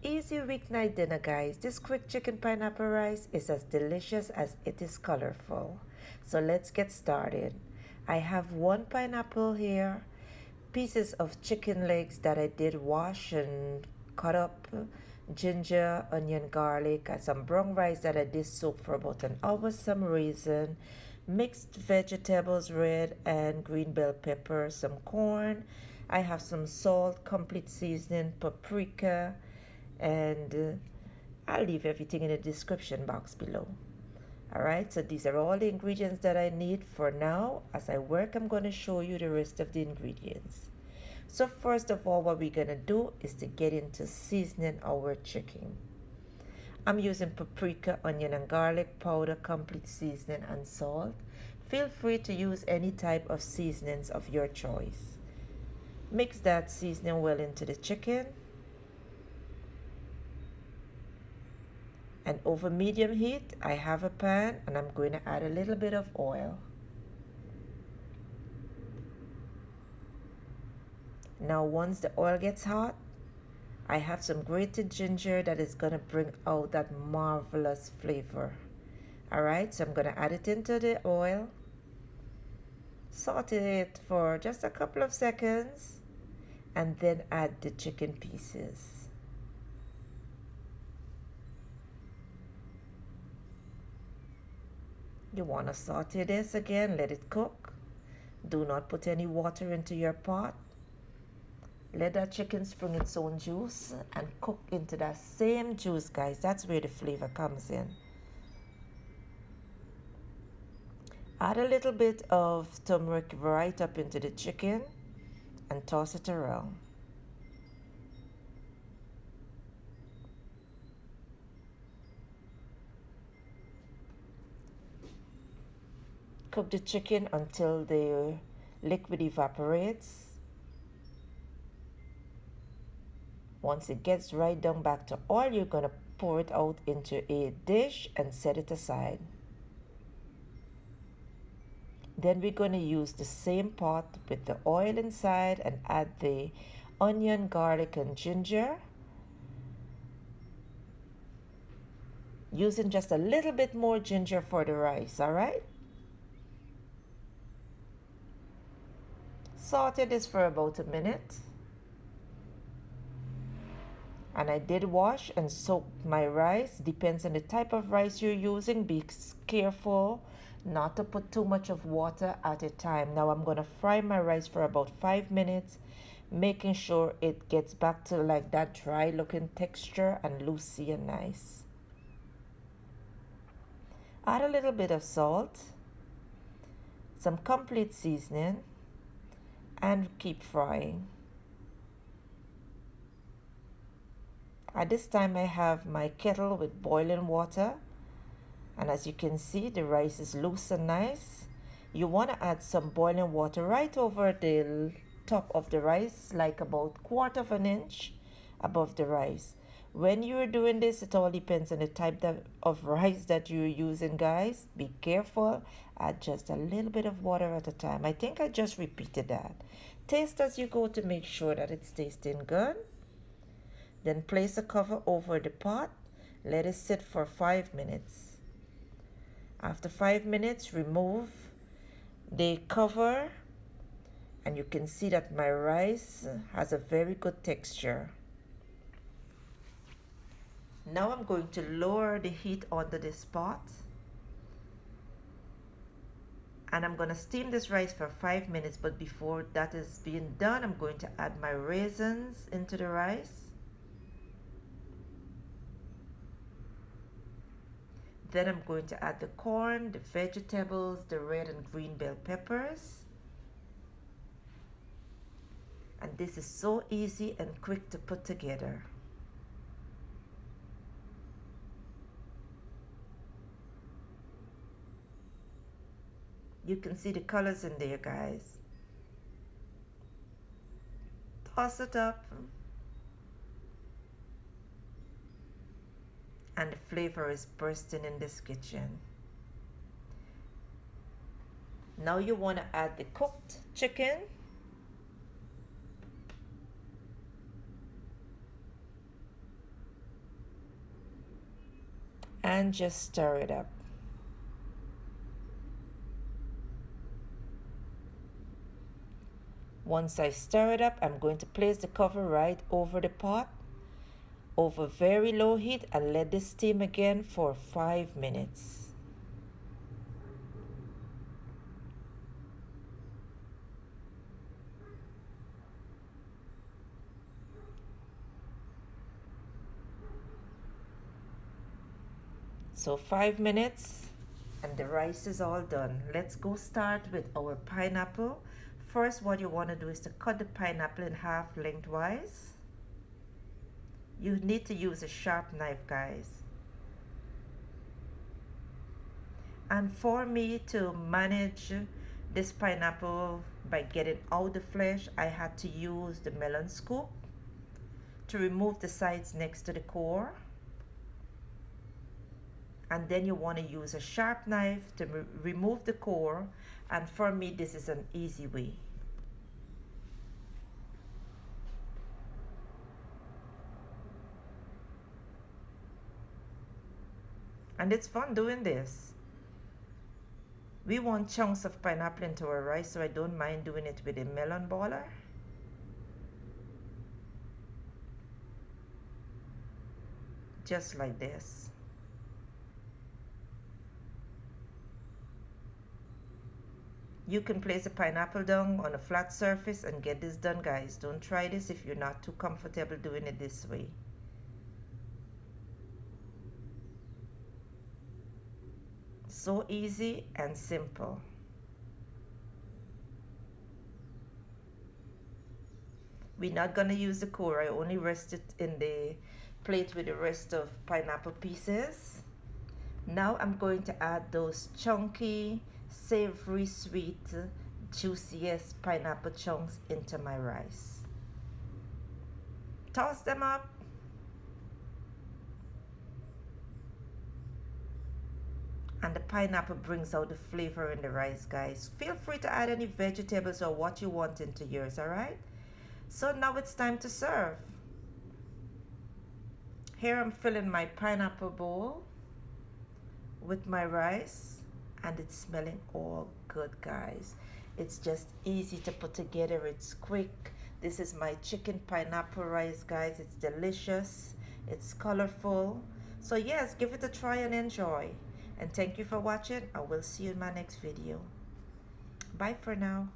easy weeknight dinner, guys. This quick chicken pineapple rice is as delicious as it is colorful. So let's get started. I have one pineapple here, pieces of chicken legs that I did wash and cut up, ginger, onion, garlic, some brown rice that I did soak for about an hour, some raisin, mixed vegetables, red and green bell pepper, some corn. I have some salt, complete seasoning, paprika, and I'll leave everything in the description box below. Alright, so these are all the ingredients that I need for now. As I work, I'm going to show you the rest of the ingredients. So first of all, what we're going to do is to get into seasoning our chicken. I'm using paprika, onion and garlic powder, complete seasoning and salt. Feel free to use any type of seasonings of your choice. Mix that seasoning well into the chicken. And over medium heat, I have a pan and I'm going to add a little bit of oil. Now once the oil gets hot, I have some grated ginger that is going to bring out that marvelous flavor. Alright, so I'm going to add it into the oil. Saute it for just a couple of seconds and then add the chicken pieces. You want to saute this again, let it cook. Do not put any water into your pot. Let that chicken spring its own juice and cook into that same juice, guys. That's where the flavor comes in. Add a little bit of turmeric right up into the chicken and toss it around. Cook the chicken until the liquid evaporates. Once it gets right down back to oil, you're going to pour it out into a dish and set it aside. Then we're going to use the same pot with the oil inside and add the onion, garlic and ginger. Using just a little bit more ginger for the rice, alright? Saute this for about a minute. And I did wash and soak my rice. Depends on the type of rice you're using. Be careful not to put too much of water at a time. Now I'm going to fry my rice for about 5 minutes, making sure it gets back to like that dry looking texture and loosey and nice. Add a little bit of salt, some complete seasoning, and keep frying. At this time I have my kettle with boiling water, and as you can see the rice is loose and nice. You want to add some boiling water right over the top of the rice, like about 1/4 inch above the rice. When you're doing this, it all depends on the type of rice that you're using, guys. Be careful, add just a little bit of water at a time. I think I just repeated that. Taste as you go to make sure that it's tasting good. Then place a cover over the pot. Let it sit for 5 minutes. After 5 minutes, remove the cover and you can see that my rice has a very good texture. Now I'm going to lower the heat onto this pot and I'm going to steam this rice for 5 minutes, but before that is being done, I'm going to add my raisins into the rice. Then I'm going to add the corn, the vegetables, the red and green bell peppers. And this is so easy and quick to put together. You can see the colors in there, guys. Toss it up. And the flavor is bursting in this kitchen. Now you want to add the cooked chicken. and just stir it up. Once I stir it up, I'm going to place the cover right over the pot over very low heat and let this steam again for 5 minutes. So 5 minutes and the rice is all done. Let's go start with our pineapple. First, what you want to do is to cut the pineapple in half lengthwise. You need to use a sharp knife, guys. And for me to manage this pineapple by getting out the flesh, I had to use the melon scoop to remove the sides next to the core. And then you want to use a sharp knife to remove the core, and for me this is an easy way. And it's fun doing this. We want chunks of pineapple into our rice, so I don't mind doing it with a melon baller. Just like this. You can place a pineapple down on a flat surface and get this done, guys. Don't try this if you're not too comfortable doing it this way. So easy and simple. We're not gonna use the core. I only rest it in the plate with the rest of pineapple pieces. Now I'm going to add those chunky, savory, sweet, juiciest pineapple chunks into my rice. Toss them up. And the pineapple brings out the flavor in the rice, guys. Feel free to add any vegetables or what you want into yours, alright? So now it's time to serve. Here I'm filling my pineapple bowl with my rice, and it's smelling all good, guys. It's just easy to put together. It's quick. This is my chicken pineapple rice, guys. It's delicious. It's colorful. So yes, give it a try and enjoy. And thank you for watching. I will see you in my next video. Bye for now.